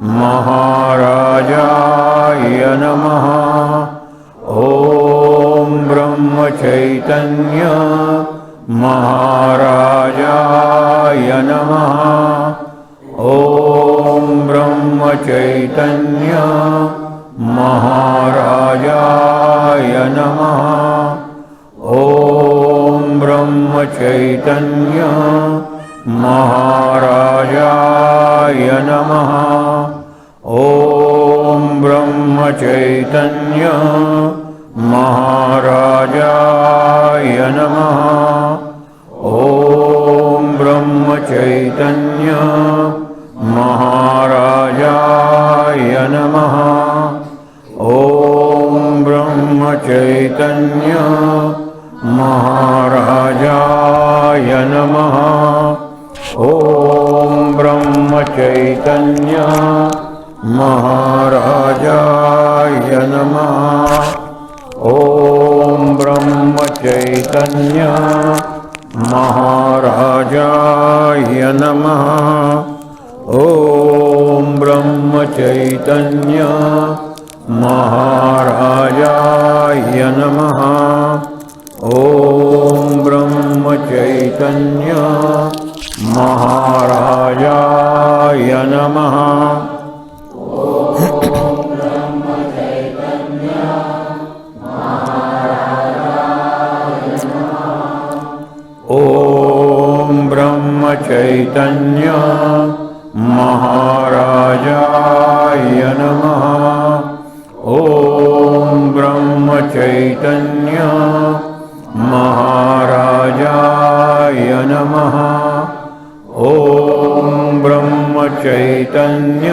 महाराजाय नमः। ॐ ब्रह्मचैतन्य महाराजाय नमः। ॐ ब्रह्मचैतन्य महाराजाय नमः। ॐ ब्रह्मचैतन्य महाराजाय नमः। ॐ ब्रह्मचैतन्य महाराजाय नमः। ॐ ब्रह्मचैतन्य महाराजाय नमः। ॐ ब्रह्मचैतन्य महाराजाय नमः। ॐ ब्रह्मचैतन्य महाराजाय नमः। ॐ ब्रह्मचैतन्य महाराजाय नमः। ॐ ब्रह्मचैतन्य महाराजाय नमः। ॐ ब्रह्मचैतन्य महाराजाय नमः। ॐ ब्रह्मचैतन्य महाराजाय नमः। ॐ ब्रह्मचैतन्य महाराजाय नमः। ॐ ब्रह्मचैतन्य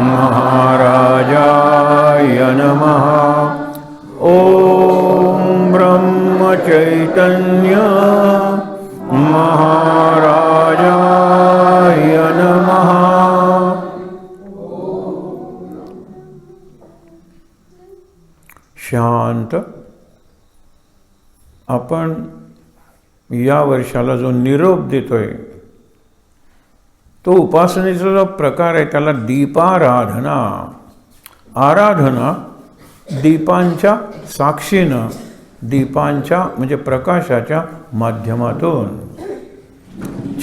महाराजाय नमः। ॐ ब्रह्मचैतन्य महाराजाय नमः। शांत. आपण या वर्षाला जो निरोप देतोय तो उपासनेचा जो प्रकार आहे त्याला दीपाराधना. आराधना दीपांच्या साक्षीनं, दीपांच्या म्हणजे प्रकाशाच्या माध्यमातून.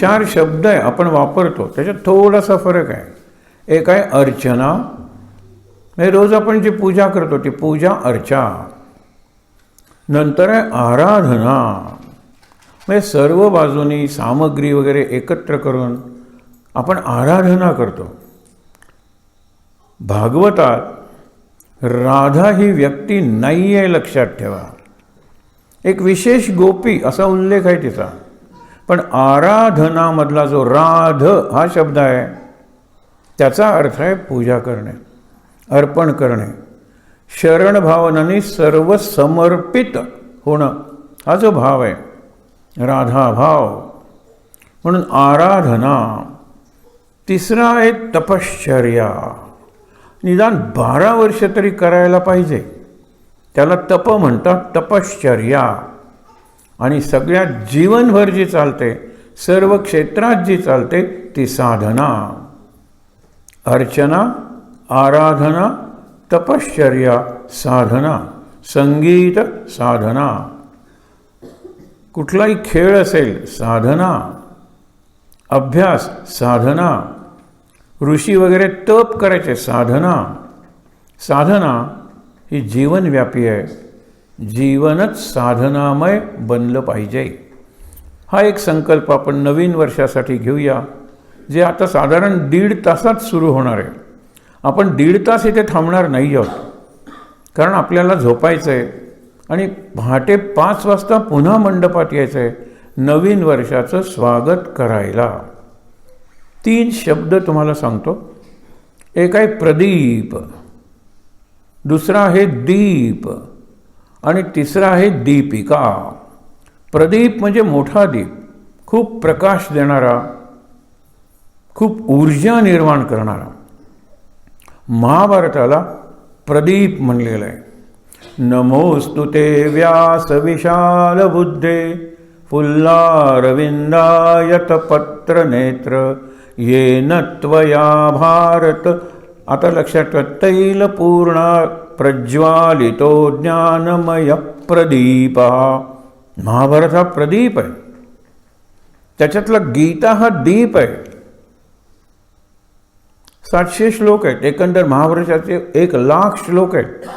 4 शब्द आहे आपण वापरतो, त्याच्यात थोडासा फरक आहे. एक आहे अर्चना, म्हणजे रोज आपण जी पूजा करतो ती पूजा अर्चा. नंतर आहे आराधना, म्हणजे सर्व बाजूनी सामग्री वगैरे एकत्र करून आपण आराधना करतो. भागवतात राधा ही व्यक्ती नाही आहे, लक्षात ठेवा. एक विशेष गोपी असा उल्लेख आहे तिचा. पण आराधनामधला जो राध हा शब्द आहे त्याचा अर्थ आहे पूजा करणे, अर्पण करणे, शरण भावनाने सर्व समर्पित होणं, हा जो भाव आहे राधा भाव. म्हणून आराधना. तिसरा आहे तपश्चर्या. निदान 12 वर्ष तरी करायला पाहिजे, त्याला तप म्हणतात, तपश्चर्या. आणि सगळ्यात जीवनभर जी चालते, सर्व क्षेत्रात जी चालते ती साधना. अर्चना, आराधना, तपश्चर्या, साधना, संगीत साधना. कुठलाही खेळ असेल साधना, अभ्यास साधना, ऋषी वगैरे तप करायचे साधना. साधना ही जीवनव्यापी आहे. जीवनच साधनामय बनलं पाहिजे. हा एक संकल्प आपण नवीन वर्षासाठी घेऊया, जे आता साधारण 1.5 तासात सुरू होणार आहे. आपण 1.5 तास इथे थांबणार नाही आहोत, कारण आपल्याला झोपायचं आहे आणि पहाटे 5 वाजता पुन्हा मंडपात यायचं आहे नवीन वर्षाचं स्वागत करायला. 3 शब्द तुम्हाला सांगतो. एक आहे प्रदीप, दुसरा आहे दीप आणि तिसरा आहे दीपिका. प्रदीप म्हणजे मोठा दीप, खूप प्रकाश देणारा, खूप ऊर्जा निर्माण करणारा. महाभारताला प्रदीप म्हणलेलं आहे. नमोस्तुते व्यास विशाल बुद्धे फुल्लारविंदायत पत्र नेत्र येन त्वया भारत. आता लक्षात ठेवा, तैलपूर्ण प्रज्वालितो ज्ञानमय प्रदीप. महाभारत हा प्रदीप आहे, त्याच्यातला गीता हा दीप आहे. 700 श्लोक आहेत, एकंदर महाभारताचे 1,00,000 श्लोक आहेत.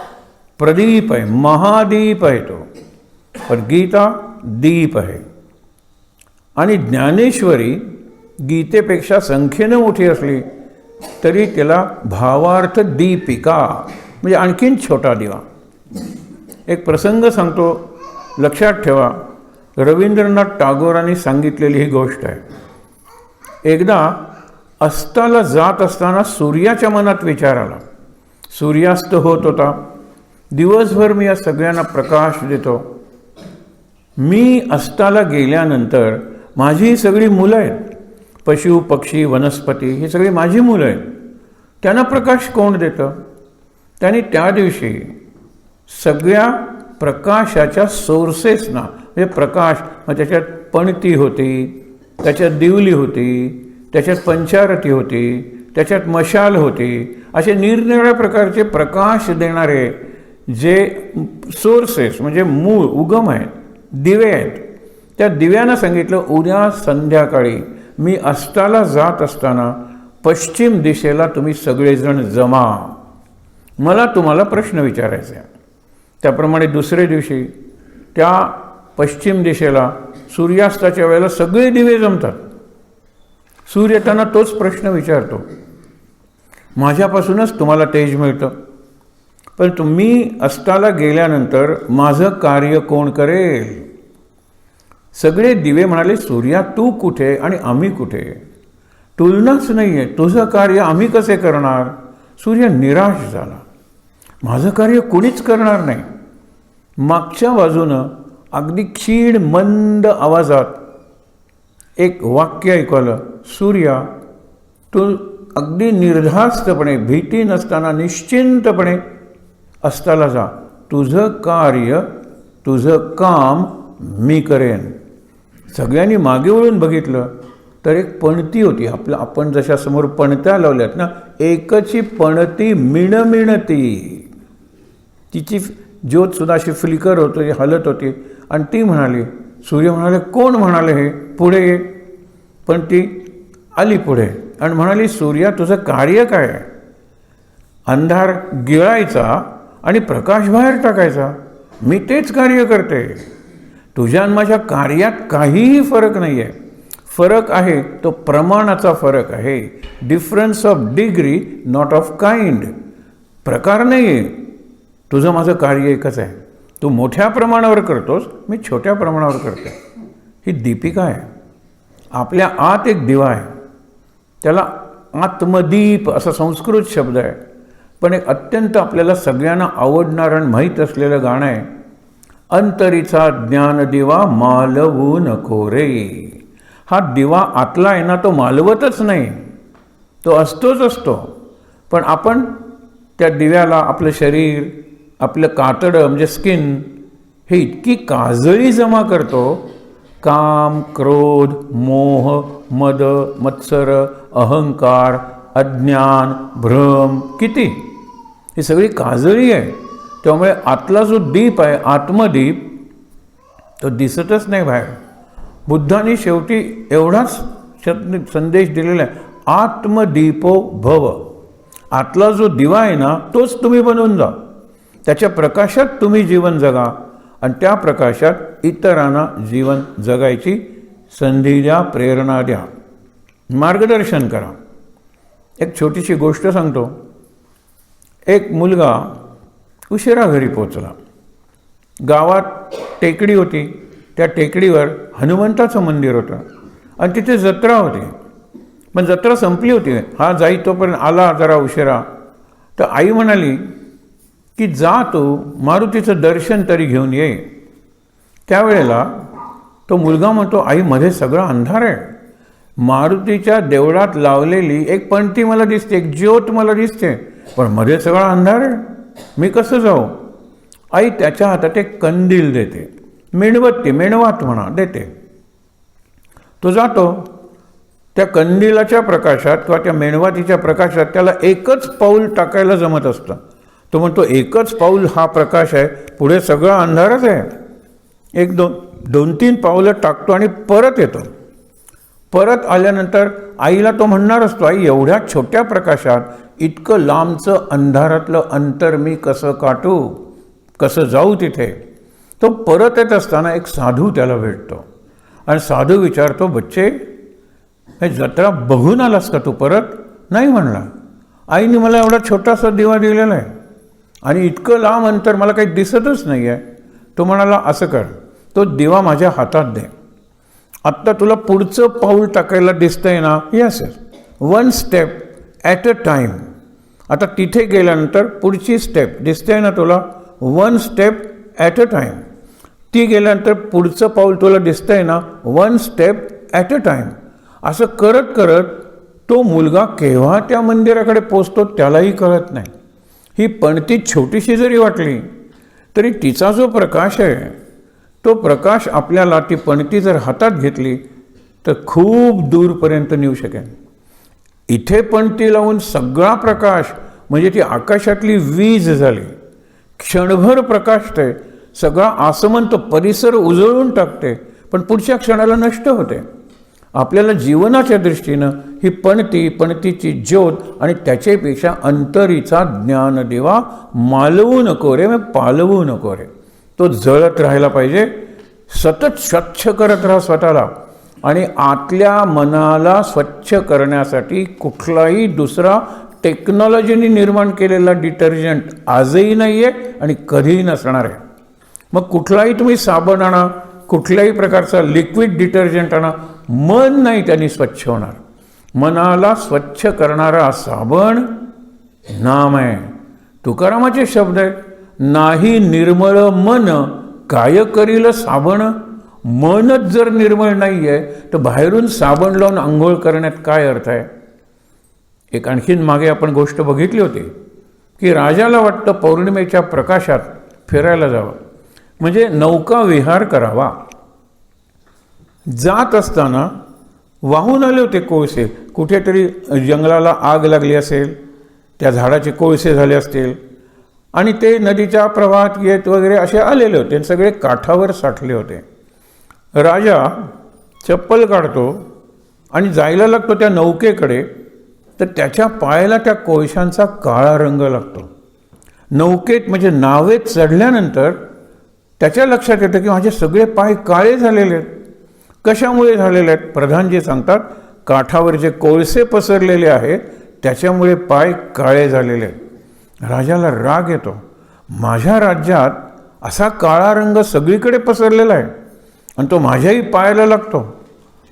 प्रदीप आहे, महादीप आहे तो, पण गीता दीप आहे. आणि ज्ञानेश्वरी गीतेपेक्षा संख्येनं मोठी असली तरी त्याला भावार्थ दीपिका, म्हणजे आणखीन छोटा दिवा. एक प्रसंग सांगतो, लक्षात ठेवा. रवींद्रनाथ टागोरांनी सांगितलेली ही गोष्ट आहे. एकदा अस्ताला जात असताना सूर्याच्या मनात विचार आला. सूर्यास्त होत होता. दिवसभर मी या सगळ्यांना प्रकाश देतो. मी अस्ताला गेल्यानंतर माझी ही सगळी मुलं आहेत, पशु पक्षी वनस्पती, ही सगळी माझी मुलं आहेत. त्यांना प्रकाश कोण देतं? त्यांनी त्या दिवशी सगळ्या प्रकाशाच्या सोर्सेसना, म्हणजे प्रकाश, मग त्याच्यात पणती होती, त्याच्यात दिवली होती, त्याच्यात पंचारती होती, त्याच्यात मशाल होती, असे निरनिराळ्या प्रकारचे प्रकाश देणारे जे सोर्सेस, म्हणजे मूळ उगम आहेत, दिवे आहेत, त्या दिव्यांना सांगितलं, उद्या संध्याकाळी मी अस्ताला जात असताना पश्चिम दिशेला तुम्ही सगळेजण जमा, मला तुम्हाला प्रश्न विचारायचे आहे. त्याप्रमाणे दुसरे दिवशी त्या पश्चिम दिशेला सूर्यास्ताच्या वेळेला सगळे दिवे जमतात. सूर्य त्यांना तोच प्रश्न विचारतो, माझ्यापासूनच तुम्हाला तेज मिळतं, पण तुम्ही अस्ताला गेल्यानंतर माझं कार्य कोण करेल? सगळे दिवे म्हणाले, सूर्या तू कुठे आणि आम्ही कुठे? तुलनाच नाही आहे, तुझं कार्य आम्ही कसे करणार? सूर्य निराश झाला, माझं कार्य कोणीच करणार नाही. मागच्या बाजूनं अगदी क्षीण मंद आवाजात एक वाक्य ऐकू आलं, सूर्या तू अगदी निर्धास्तपणे, भीती नसताना निश्चिंतपणे अस्ताला जा, तुझं कार्य, तुझं काम मी करेन. सगळ्यांनी मागे वळून बघितलं तर एक पणती होती. आपण जशा समोर पणत्या लावल्यात ना, एकची पणती मिणमिणती, तिची ज्योतसुद्धा अशी फ्लिकर होती, हलत होती. आणि ती म्हणाली, सूर्य म्हणाले, कोण म्हणाले हे? पुढे ये. पण ती आली पुढे आणि म्हणाली, सूर्या तुझं कार्य काय आहे? अंधार गिळायचा आणि प्रकाश बाहेर टाकायचा, मी तेच कार्य करते. तुझ्या आणि माझ्या कार्यात काहीही फरक नाही आहे. फरक आहे तो प्रमाणाचा फरक आहे. Difference of degree, not of kind. प्रकार नाही आहे. तुझं माझं कार्य एकच आहे. तू मोठ्या प्रमाणावर करतोस, मी छोट्या प्रमाणावर करते. ही दीपिका आहे. आपल्या आत एक दिवा आहे, त्याला आत्मदीप असा संस्कृत शब्द आहे. पण एक अत्यंत आपल्याला सगळ्यांना आवडणारं आणि माहीत असलेलं गाणं आहे, अंतरीचा ज्ञानदिवा मालवू नको रे. हा दिवा आतला आहे ना, तो मालवतच नाही, तो असतोच असतो. पण आपण त्या दिव्याला आपलं शरीर, आपलं कातडं म्हणजे स्किन, हे इतकी काजळी जमा करतो. काम, क्रोध, मोह, मद, मत्सर, अहंकार, अज्ञान, भ्रम, किती ही सगळी काजळी आहे. त्यामुळे आतला जो दीप आहे, आत्मदीप, तो दिसतच नाही बाहेर. बुद्धांनी शेवटी एवढाच संदेश दिलेला आहे, आत्मदीपो भव. आतला जो दिवा आहे ना, तोच तुम्ही बनवून जा. त्याच्या प्रकाशात तुम्ही जीवन जगा आणि त्या प्रकाशात इतरांना जीवन जगायची संधी द्या, प्रेरणा द्या, मार्गदर्शन करा. एक छोटीशी गोष्ट सांगतो. एक मुलगा उशिरा घरी पोचला. गावात टेकडी होती, त्या टेकडीवर हनुमंताचं मंदिर होतं आणि तिथे जत्रा होती. पण जत्रा संपली होती. हा जाई तोपर्यंत आला जरा उशिरा. तर आई म्हणाली की जा तू मारुतीचं दर्शन तरी घेऊन ये. त्यावेळेला तो मुलगा म्हणतो, आई मध्ये सगळा अंधार आहे. मारुतीच्या देवळात लावलेली एक पणती मला दिसते, एक ज्योत मला दिसते, पण मध्ये सगळा अंधार आहे, मी कसं जाऊ? आई त्याच्या हातात एक कंदील देते, मेणबत्ती, मेणवात म्हणा, देते. तो जातो. त्या कंदिलाच्या प्रकाशात किंवा त्या मेणवातीच्या प्रकाशात त्याला एकच पाऊल टाकायला जमत असतं. तो म्हणतो एकच पाऊल हा प्रकाश आहे, पुढे सगळा अंधारच आहे. एक दोन तीन पावलं टाकतो आणि परत येतो. परत आल्यानंतर आईला तो म्हणणार असतो, आई एवढ्या छोट्या प्रकाशात इतकं लांबचं अंधारातलं अंतर मी कसं काटू, कसं जाऊ तिथे. तो परत येत असताना एक साधू त्याला भेटतो आणि साधू विचारतो, बच्चे हे जत्रा बघून आलास का तू परत? नाही म्हणला, आईने मला एवढा छोटासा दिवा दिलेला आहे आणि इतकं लांब अंतर मला काही दिसतच नाही आहे. तो म्हणाला, असं कर, तो दिवा माझ्या हातात दे, आत्ता तुला पुढचं पाऊल टाकायला दिसतंय ना? Yes yes, 1 step at a time. आता तिथे गेल्यानंतर पुढची स्टेप दिसते ना तुला? 1 स्टेप ॲट अ टाईम. ती गेल्यानंतर पुढचं पाऊल तुला दिसतंय ना? 1 स्टेप ॲट अ टाईम. असं करत करत तो मुलगा केव्हा त्या मंदिराकडे पोचतो त्यालाही कळत नाही. ही पणती छोटीशी जरी वाटली तरी तिचा जो प्रकाश आहे तो प्रकाश आपल्याला, ती पणती जर हातात घेतली तर खूप दूरपर्यंत नेऊ शकेल. इथे पणती लावून सगळा प्रकाश म्हणजे ती आकाशातली वीज झाली. क्षणभर प्रकाशते, सगळा आसमंत परिसर उजळून टाकते, पण पुढच्या क्षणाला नष्ट होते. आपल्याला जीवनाच्या दृष्टीनं ही पणतीची ज्योत आणि त्याच्यापेक्षा अंतरीचा ज्ञानदिवा मालवू नको रे, पालवू नको रे. तो जळत राहायला पाहिजे. सतत स्वच्छ करत राहा स्वतःला. आणि आतल्या मनाला स्वच्छ करण्यासाठी कुठलाही दुसरा टेक्नॉलॉजीने निर्माण केलेला डिटर्जंट आजही नाही आहे आणि कधीही नसणार आहे. मग कुठलाही तुम्ही साबण आणा, कुठल्याही प्रकारचा लिक्विड डिटर्जंट आणा, मन नाही त्यांनी स्वच्छ होणार. मनाला स्वच्छ करणारा साबण नाम आहे. तुकारामाचे शब्द आहेत, नाही निर्मळ मन काय करील साबण. मनच जर निर्मळ नाही आहे तर बाहेरून साबण लावून आंघोळ करण्यात काय अर्थ आहे. एक आणखीन मागे आपण गोष्ट बघितली होती की राजाला वाटतं पौर्णिमेच्या प्रकाशात फिरायला जावं, म्हणजे नौका विहार करावा. जात असताना वाहून आले होते कोळसे. कुठेतरी जंगलाला आग लागली असेल, त्या झाडाचे कोळसे झाले असतील आणि ते नदीच्या प्रवाहात येत वगैरे असे आलेले होते, सगळे काठावर साठले होते. राजा चप्पल काढतो आणि जायला लागतो त्या नौकेकडे, तर त्याच्या पायाला त्या कोळशांचा काळा रंग लागतो. नौकेत म्हणजे नावेत चढल्यानंतर त्याच्या लक्षात येतं की माझे सगळे पाय काळे झालेले आहेत. कशामुळे झालेले आहेत? प्रधानजी सांगतात, काठावर जे कोळसे पसरलेले आहेत त्याच्यामुळे पाय काळे झालेले आहेत. राजाला राग येतो, माझ्या राज्यात असा काळा रंग सगळीकडे पसरलेला आहे आणि तो माझ्याही पायाला लागतो.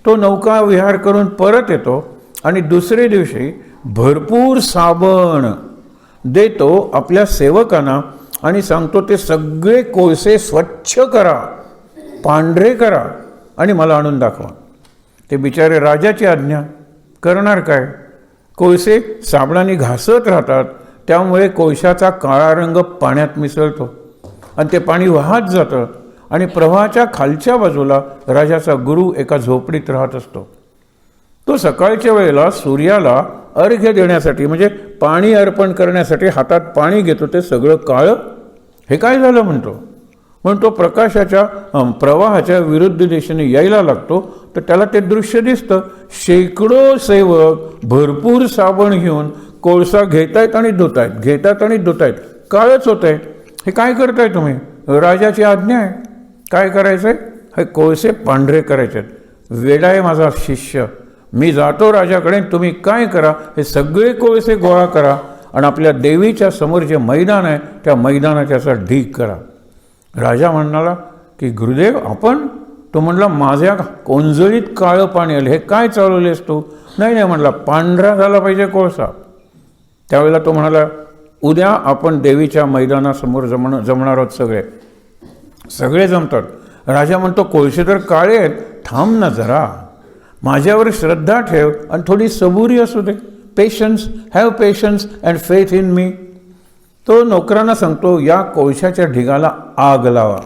तो नौका विहार करून परत येतो आणि दुसरे दिवशी भरपूर साबण देतो आपल्या सेवकांना आणि सांगतो ते सगळे कोळसे स्वच्छ करा, पांढरे करा आणि मला आणून दाखवा. ते बिचारे राजाची आज्ञा करणार काय? कोळसे साबणाने घासत राहतात, त्यामुळे कोळशाचा काळा रंग पाण्यात मिसळतो आणि ते पाणी वाहत जातं आणि प्रवाहाच्या खालच्या बाजूला राजाचा गुरु एका झोपडीत राहत असतो. तो सकाळच्या वेळेला सूर्याला अर्घ्य देण्यासाठी म्हणजे पाणी अर्पण करण्यासाठी हातात पाणी घेतो, ते सगळं काळं. हे काय झालं म्हणतो प्रकाशाच्या प्रवाहाच्या विरुद्ध दिशेने यायला लागतो, तर त्याला ते दृश्य दिसतं. शेकडो सेवक भरपूर साबण घेऊन कोळसा घेतायत आणि धुतायत, घेतात आणि धुतायत, काळच होत आहे. हे काय करताय तुम्ही? राजाची आज्ञा आहे. काय करायचं आहे? हे कोळसे पांढरे करायचे आहेत. वेडा आहे माझा शिष्य, मी जातो राजाकडे, तुम्ही काय करा, हे सगळे कोळसे गोळा करा आणि आपल्या देवीच्या समोर जे मैदान आहे त्या मैदानात त्याचा ढीग करा. राजा म्हणाला की गुरुदेव आपण? तो म्हणला माझ्या कोंजळीत काळं पाणी आलं, हे काय चालवलेस तू? नाही म्हणला, पांढरा झाला पाहिजे कोळसा. त्यावेळेला तो म्हणाला उद्या आपण देवीच्या मैदानासमोर जमणार आहोत, सगळे जमतात. राजा म्हणतो कोळसे तर काळे आहेत, थांब ना जरा, माझ्यावर श्रद्धा ठेव आणि थोडी सबुरी असू दे. Patience, have patience and faith in me. तो नोकरांना सांगतो या कोळशाच्या ढिगाला आग लावा.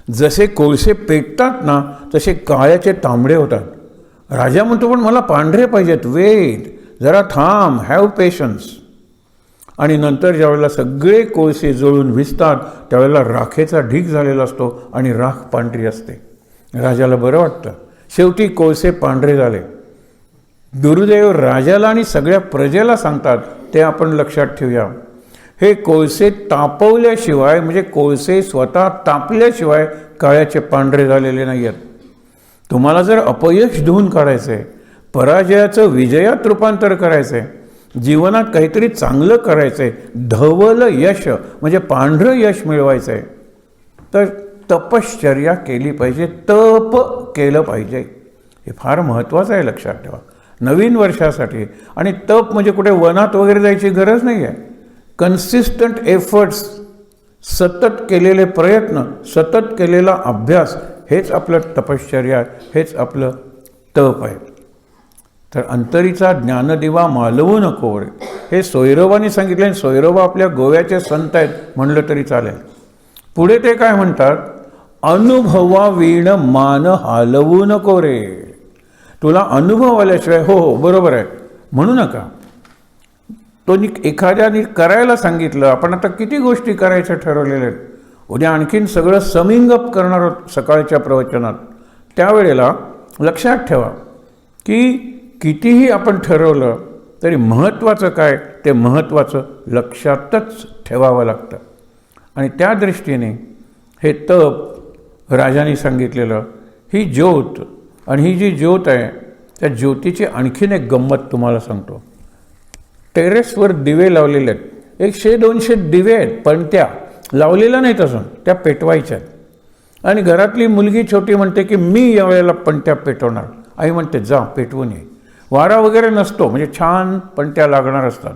जसे कोळसे पेटतात ना तसे काळ्याचे तांबडे होतात. राजा म्हणतो पण मला पांढरे पाहिजेत, वेट, जरा थांब, हॅव पेशन्स. आणि नंतर ज्यावेळेला सगळे कोळसे जळून विझतात त्यावेळेला राखेचा ढीग झालेला असतो आणि राख पांढरी असते. राजाला बरं वाटतं. शेवटी कोळसे पांढरे झाले. गुरुदेव राजाला आणि सगळ्या प्रजेला सांगतात, ते आपण लक्षात ठेवूया. हे कोळसे तापवल्याशिवाय, म्हणजे कोळसे स्वतः तापल्याशिवाय काळ्याचे पांढरे झालेले नाही आहेत. तुम्हाला जर अपयश धुवून काढायचं आहे, पराजयाचं विजयात रूपांतर करायचं आहे, जीवनात काहीतरी चांगलं करायचं आहे, धवल यश म्हणजे पांढरं यश मिळवायचं आहे, तर तपश्चर्या केली पाहिजे, तप केलं पाहिजे. हे फार महत्त्वाचं आहे, लक्षात ठेवा नवीन वर्षासाठी. आणि तप म्हणजे कुठे वनात वगैरे जायची गरज नाही आहे. कन्सिस्टंट एफर्ट्स, सतत केलेले प्रयत्न, सतत केलेला अभ्यास, हेच आपलं तपश्चर्या, हेच आपलं तप आहे. तर अंतरीचा ज्ञानदिवा मालवू नको रे, हे सोयरोबाने सांगितले. आणि सोयरोबा आपल्या गोव्याचे संत आहेत म्हणलं तरी चालेल. पुढे ते काय म्हणतात, अनुभवावीण मान हालवू नको रे. तुला अनुभव आल्याशिवाय हो हो बरोबर आहे म्हणू नका. तो एखाद्याने करायला सांगितलं, आपण आता किती गोष्टी करायच्या ठरवलेल्या आहेत. उद्या आणखीन सगळं समिंग अप करणार आहोत सकाळच्या प्रवचनात. त्यावेळेला लक्षात ठेवा की कितीही आपण ठरवलं तरी महत्त्वाचं काय, ते महत्त्वाचं लक्षातच ठेवावं लागतं. आणि त्या दृष्टीने हे तप राजाने सांगितलेलं, ही ज्योत, आणि ही जी ज्योत आहे त्या ज्योतीची आणखीन एक गंमत तुम्हाला सांगतो. टेरेसवर दिवे लावलेले आहेत, 100-200 दिवे आहेत, पण त्या लावलेल्या नाहीत असून, त्या पेटवायच्या आहेत. आणि घरातली मुलगी छोटी म्हणते की मी यावेळेला पणत्या पेटवणार. आई म्हणते जा पेटवून ये. वारा वगैरे नसतो, म्हणजे छान पणत्या लागणार असतात.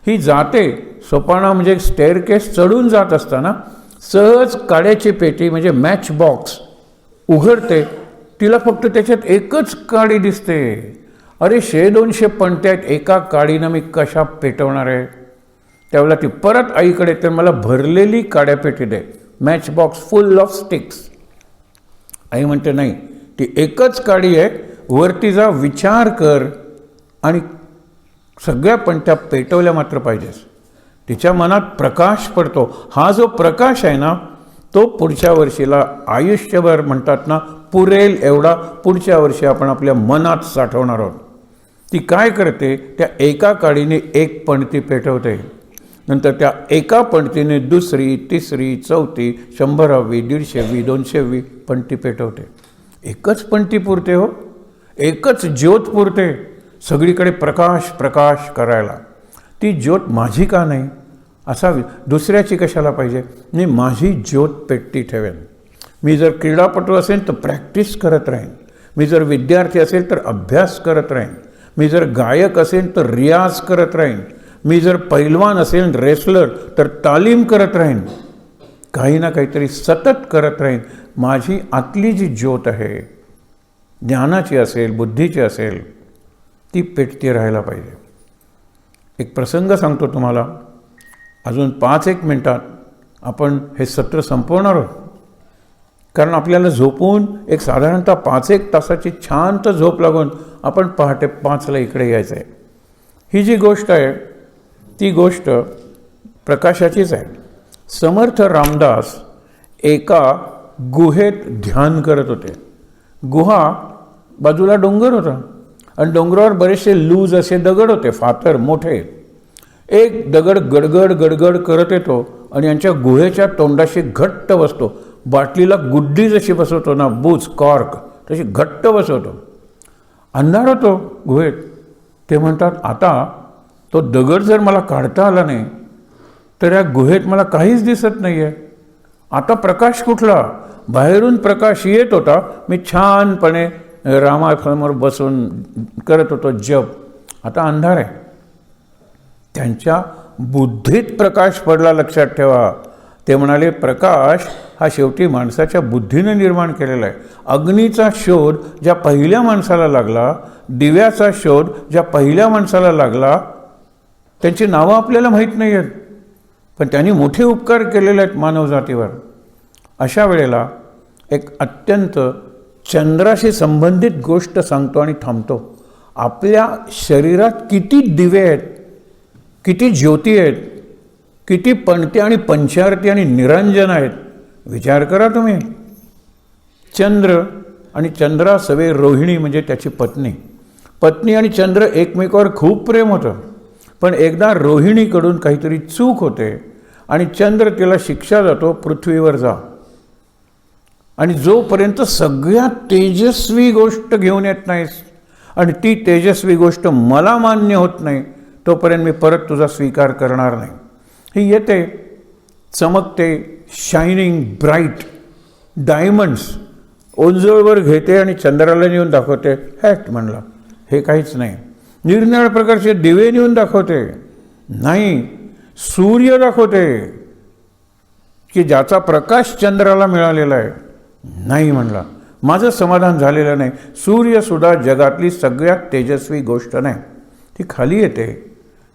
ही जाते सोपाना, म्हणजे स्टेअरकेस चढून जात असताना सहज काड्याची पेटी म्हणजे मॅच बॉक्स उघडते. तिला फक्त त्याच्यात एकच काडी दिसते. अरे 100-200 पणत्या आहेत, एका काडीनं मी कशा पेटवणार आहे. त्यावेळेला ती परत आईकडे, तर मला भरलेली काड्यापेटी दे, match box full of sticks. आई म्हणते नाही, ती एकच काडी आहे, वरती जा, विचार कर आणि सगळ्या पणत्या पेटवल्या मात्र पाहिजेस. तिच्या मनात प्रकाश पडतो. हा जो प्रकाश आहे ना, तो पुढच्या वर्षीला आयुष्यभर म्हणतात ना, पुरेल एवढा पुढच्या वर्षी आपण आपल्या मनात साठवणार आहोत. ती काय करते, त्या एका काडीने एक पणती पेटवते. नंतर त्या एका पणतीने दुसरी, तिसरी, चौथी, 100वी, 150वी, 200वी पणती पेटवते. एकच पणती पुरते हो, एकच ज्योत पुरते सगळीकडे प्रकाश प्रकाश करायला. ती ज्योत माझी का नाही असावी, दुसऱ्याची कशाला पाहिजे. मी माझी ज्योत पेटती ठेवेन. मी जर क्रीडापटू असेल तर प्रॅक्टिस करत राहीन. मी जर विद्यार्थी असेल तर अभ्यास करत राहीन. मी जर गायक असेल तर रियाज करत राहीन. मी जर पैलवान असेल, रेसलर, तर तालीम करत राहीन. काही ना काहीतरी सतत करत राहीन. माझी आतली जी ज्योत आहे, ज्ञानाची असेल, बुद्धीची असेल, ती पेटती राहायला पाहिजे. एक प्रसंग सांगतो तुम्हाला. अजून 5-1 मिनटात आपण हे सत्र संपवणार आहोत. कारण आपल्याला झोपून एक साधारणतः 5-1 तासाची शांत झोप लागून आपण पहाटे 5ला इकडे यायचं आहे. ही जी गोष्ट आहे ती गोष्ट प्रकाशाचीच आहे. समर्थ रामदास एका गुहेत ध्यान करत होते. गुहा बाजूला डोंगर होता आणि डोंगरावर बरेचसे लूज असे दगड होते, फातर मोठे. एक दगड गडगड गडगड करत येतो आणि यांच्या गुहेच्या तोंडाशी घट्ट बसतो. बाटलीला गुड्डी जशी बसवतो ना, बूच कॉर्क, तशी घट्ट बसवतो. अंधार होतो गुहेत. ते म्हणतात आता तो दगड जर मला काढता आला नाही तर या गुहेत मला काहीच दिसत नाही आहे. आता प्रकाश कुठला, बाहेरून प्रकाश येत होता. मी छानपणे रामासमोर बसून करत होतो जप. आता अंधार आहे. त्यांच्या बुद्धीत प्रकाश पडला, लक्षात ठेवा. ते म्हणाले प्रकाश हा शेवटी माणसाच्या बुद्धीने निर्माण केलेला आहे. अग्नीचा शोध ज्या पहिल्या माणसाला लागला, दिव्याचा शोध ज्या पहिल्या माणसाला लागला, त्यांची नावं आपल्याला माहीत नाही आहेत, पण त्यांनी मोठे उपकार केलेले आहेत मानवजातीवर. अशा वेळेला एक अत्यंत चंद्राशी संबंधित गोष्ट सांगतो आणि थांबतो. आपल्या शरीरात किती दिवे आहेत, किती ज्योती आहेत, किती पणती आणि पंचारती आणि निरंजन आहेत, विचार करा तुम्ही. चंद्र आणि चंद्रासवे रोहिणी म्हणजे त्याची पत्नी. पत्नी आणि चंद्र एकमेकावर खूप प्रेम होतं. पण एकदा रोहिणीकडून काहीतरी चूक होते आणि चंद्र तिला शिक्षा जातो, पृथ्वीवर जा. आणि जोपर्यंत सगळ्यात तेजस्वी गोष्ट घेऊन येत नाहीस आणि ती तेजस्वी गोष्ट मला मान्य होत नाही, तोपर्यंत मी परत तुझा स्वीकार करणार नाही. ही येते, चमकते, शायनिंग ब्राईट डायमंड्स ओंजळवर घेते आणि चंद्राला नेऊन दाखवते. हॅट म्हणला, हे काहीच नाही. निरनिराळ्या प्रकारचे दिवे नेऊन दाखवते, नाही. सूर्य दाखवते की ज्याचा प्रकाश चंद्राला मिळालेला आहे, नाही म्हणला, माझं समाधान झालेलं नाही. सूर्यसुद्धा जगातली सगळ्यात तेजस्वी गोष्ट नाही. ती खाली येते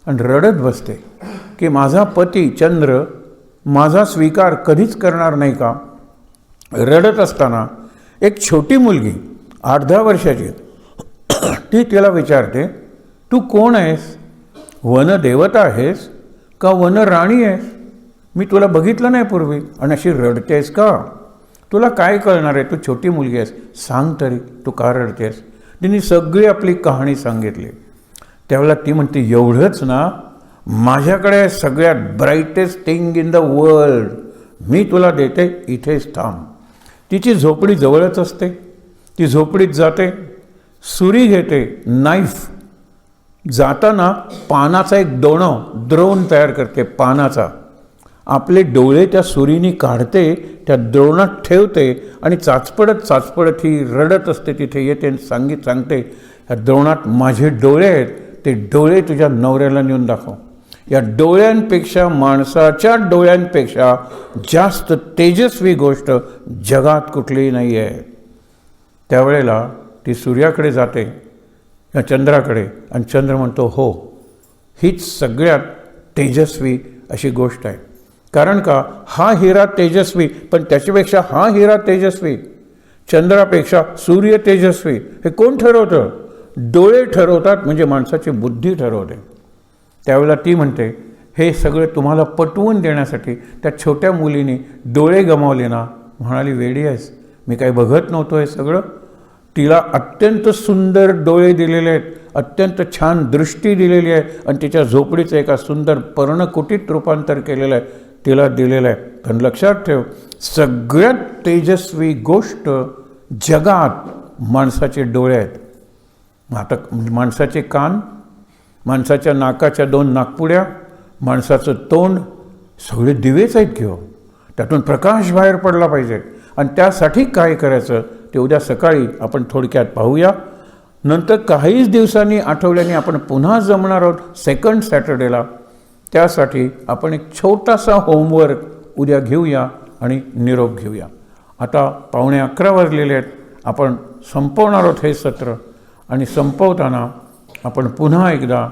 आणि रडत बसते की माझा पती चंद्र माझा स्वीकार कधीच करणार नाही का. रडत असताना एक छोटी मुलगी 8-10 वर्षाची ती तिला विचारते, तू कोण आहेस? वनदेवता आहेस का वनराणी आहेस? मी तुला बघितलं नाही पूर्वी आणि अशी रडतेस का? तुला काय कळणार आहे, तू छोटी मुलगी आहेस, सांग तरी तू का रडतेस. तिने सगळी आपली कहाणी सांगितली. त्यावेळेला ती म्हणते, एवढंच ना, माझ्याकडे सगळ्यात ब्राईटेस्ट थिंग इन द वर्ल्ड मी तुला देते, इथेच थांब. तिची झोपडी जवळच असते. ती झोपडीत जाते, सुरी घेते, नाईफ. जाताना पानाचा एक द्रोण तयार करते, पानाचा. आपले डोळे त्या सुरीने काढते, त्या द्रोणात ठेवते आणि चाचपडत ही रडत असते. तिथे येते आणि सांगते, या द्रोणात माझे डोळे आहेत, ते डोळे तुझ्या नवऱ्याला नेऊन दाखव. या डोळ्यांपेक्षा, माणसाच्या डोळ्यांपेक्षा जास्त तेजस्वी गोष्ट जगात कुठलीही नाही आहे. त्यावेळेला ती सूर्याकडे जाते, या चंद्राकडे, आणि चंद्र म्हणतो, हो, हीच सगळ्यात तेजस्वी अशी गोष्ट आहे. कारण का, हा हिरा तेजस्वी, पण त्याच्यापेक्षा हा हिरा तेजस्वी, चंद्रापेक्षा सूर्य तेजस्वी. हे कोण ठरवतं? डोळे ठरवतात, म्हणजे माणसाची बुद्धी ठरवते. त्यावेळेला ती म्हणते, हे सगळं तुम्हाला पटवून देण्यासाठी त्या छोट्या मुलीने डोळे गमावले ना. म्हणाली, वेडी आहेस, मी काही बघत नव्हतो हे सगळं. तिला अत्यंत सुंदर डोळे दिलेले आहेत, अत्यंत छान दृष्टी दिलेली आहे आणि तिच्या झोपडीचं एका सुंदर पर्णकुटीत रूपांतर केलेलं आहे, तिला दिलेलं आहे. पण लक्षात ठेव, सगळ्यात तेजस्वी गोष्ट जगात माणसाचे डोळे आहेत. आता माणसाचे कान, माणसाच्या नाकाच्या 2 नाकपुड्या, माणसाचं तोंड, सगळे दिवेच आहेत घेऊ. त्यातून प्रकाश बाहेर पडला पाहिजे. आणि त्यासाठी काय करायचं ते उद्या सकाळी आपण थोडक्यात पाहूया. नंतर काहीच दिवसांनी, आठवड्यांनी आपण पुन्हा जमणार आहोत सेकंड सॅटर्डेला. त्यासाठी आपण एक छोटासा होमवर्क उद्या घेऊया आणि निरोप घेऊया. आता 11:15 वाजलेले आहेत. आपण संपवणार आहोत हे सत्र आणि संपवताना आपण पुन्हा एकदा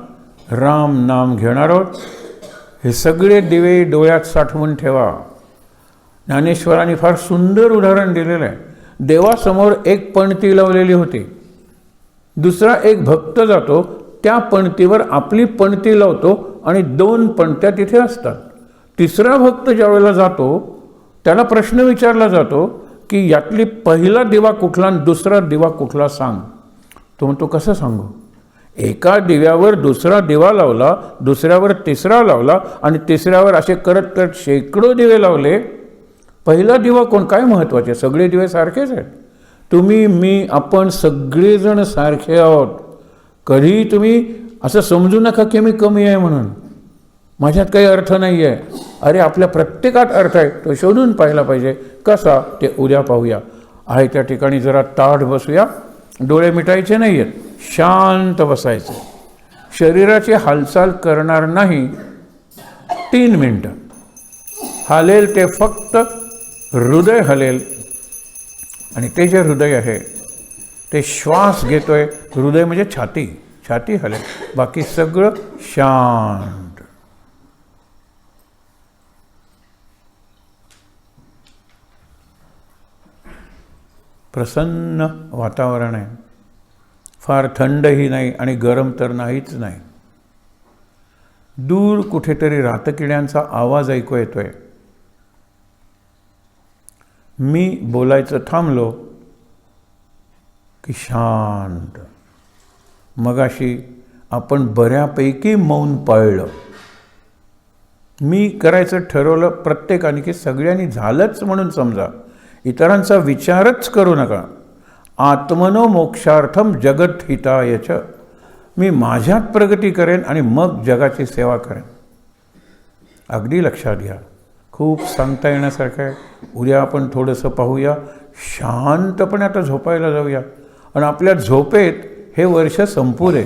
राम नाम घेणार आहोत. हे सगळे दिवे डोळ्यात साठवून ठेवा. ज्ञानेश्वरांनी फार सुंदर उदाहरण दिलेलं आहे. देवासमोर एक पणती लावलेली होती. दुसरा एक भक्त जातो, त्या पणतीवर आपली पणती लावतो आणि 2 पणत्या तिथे असतात. तिसरा भक्त ज्यावेळेला जातो, त्याला प्रश्न विचारला जातो की यातली पहिला दिवा कुठला आणि दुसरा दिवा कुठला सांग. तो म्हणतो, कसं सांगू? एका दिव्यावर दुसरा दिवा लावला, दुसऱ्यावर तिसरा लावला आणि तिसऱ्यावर असे करत करत शेकडो दिवे लावले. पहिला दिवा कोण? काय महत्त्वाचे? सगळे दिवे सारखेच आहेत. तुम्ही, मी, आपण सगळेजण सारखे आहोत. कधी तुम्ही असं समजू नका की मी कमी आहे म्हणून, माझ्यात काही अर्थ नाही आहे. अरे, आपल्या प्रत्येकात अर्थ आहे, तो शोधून पाहिला पाहिजे. कसा ते उद्या पाहूया. आहे त्या ठिकाणी जरा ताठ बसूया. डोळे मिटायचे नाही आहेत, शांत बसायचं. शरीराची हालचाल करणार नाही. 3 मिनटं हालेल ते फक्त हृदय हलेल. आणि ते जे हृदय आहे ते श्वास घेतोय. हृदय म्हणजे छाती, छाती हलेल. बाकी सगळं शांत. प्रसन्न वातावरण आहे. फार थंडही नाही आणि गरम तर नाहीच नाही. दूर कुठेतरी रातकिड्यांचा आवाज ऐकू येतोय. मी बोलायचं थांबलो की शांत. मगाशी आपण बऱ्यापैकी मौन पाळलं. मी करायचं ठरवलं प्रत्येकाने की सगळ्यांनी झालंच म्हणून समजा, इतरांचा विचारच करू नका. आत्मनो मोक्षार्थम जगत हितायच. मी माझ्यात प्रगती करेन आणि मग जगाची सेवा करेन. अगदी लक्षात घ्या, खूप सांगता येण्यासारखं आहे. उद्या आपण थोडंसं पाहूया. शांतपणे आता झोपायला जाऊया आणि आपल्या झोपेत हे वर्ष संपू दे.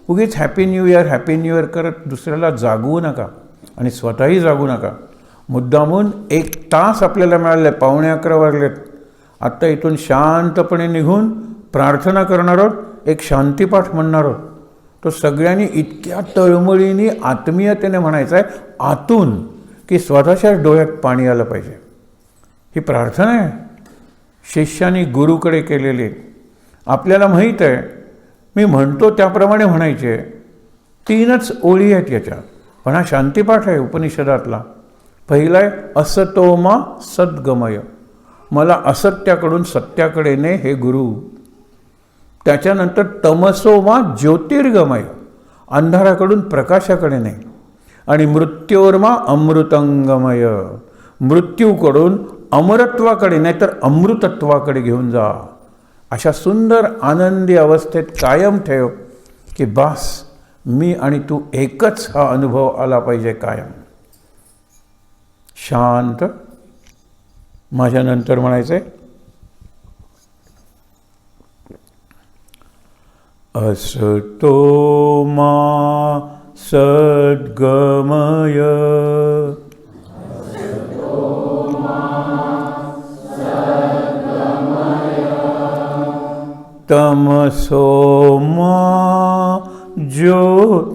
उगीच हॅपी न्यू इयर करत दुसऱ्याला जागवू नका आणि स्वतःही जागू नका. मुद्दामून 1 तास आपल्याला मिळाले, 11:15 वाजलेत. आत्ता इथून शांतपणे निघून प्रार्थना करणार आहोत, एक शांतीपाठ म्हणणार आहोत. तो सगळ्यांनी इतक्या तळमळीने आत्मीयतेने म्हणायचा आहे आतून की स्वतःच्याच डोळ्यात पाणी आलं पाहिजे. ही प्रार्थना आहे शिष्यानी गुरुकडे केलेली. आपल्याला माहीत आहे, मी म्हणतो त्याप्रमाणे म्हणायचे. 3च ओळी आहेत याच्या, पण हा शांतीपाठ आहे उपनिषदातला. पहिला आहे असतोमा सद्गमय. मला असत्याकडून सत्याकडे ने हे गुरु. त्याच्यानंतर तमसोमा ज्योतिर्गमय. अंधाराकडून प्रकाशाकडे ने. आणि मृत्योर्मा अमृतंगमय. मृत्यूकडून अमरत्वाकडे नाहीतर अमृतत्वाकडे घेऊन जा. अशा सुंदर आनंदी अवस्थेत कायम ठेव की बास मी आणि तू एकच, हा अनुभव आला पाहिजे कायम. शांत. माझ्यानंतर म्हणायचं आहे असतो मा सद्गमय. तमसो मा ज्योतिर्गमय.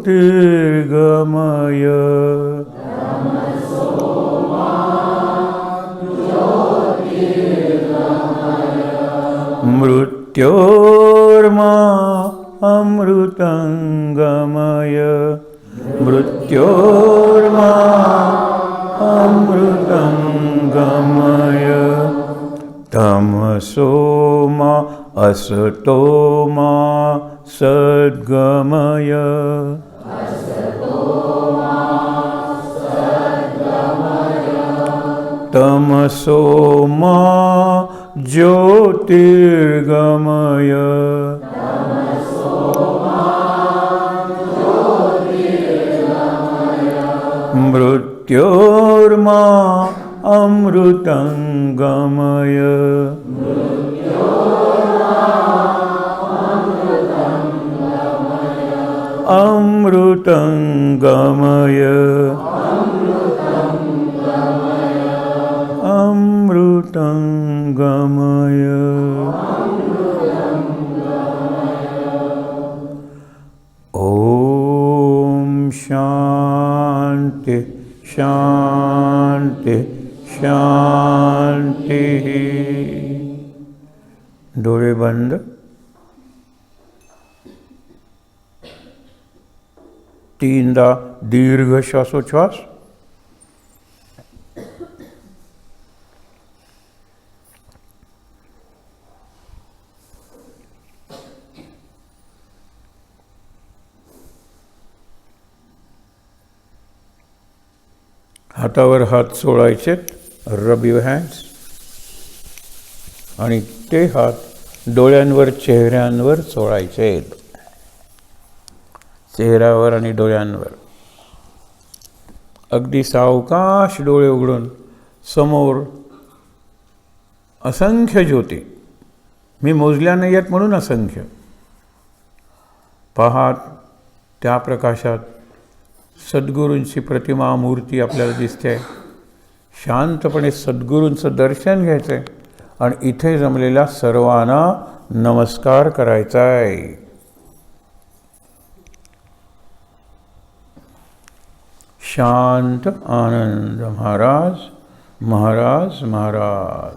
मृत्योर्मा अमृतंगमय. मृत्योर्मा अमृतंगमय. तमसो मा असतो मा सद्गमय. तमसो मा ज्योतिर्गमय. मृत्योर्मा अमृतंगमय. अमृतंगमय. अमृतंगमय. ओम शांति शांति शांति. डोळे बंद. तीनदा दीर्घ श्वासोच्छ्वास. हातावर हात सोडायचेत, रब युअर हँड्स. आणि ते हात डोळ्यांवर चेहऱ्यांवर सोडायचेत. चेहऱ्यावर आणि डोळ्यांवर. अगदी सावकाश डोळे उघडून समोर असंख्य ज्योती. मी मोजल्या नाही आहेत म्हणून असंख्य. पाहात त्या प्रकाशात सद्गुरूंची प्रतिमा मूर्ती आपल्याला दिसते. शांतपणे सद्गुरूंचं दर्शन घ्यायचं आहे आणि इथे जमलेल्या सर्वांना नमस्कार करायचा आहे. शांत आनंद महाराज महाराज महाराज.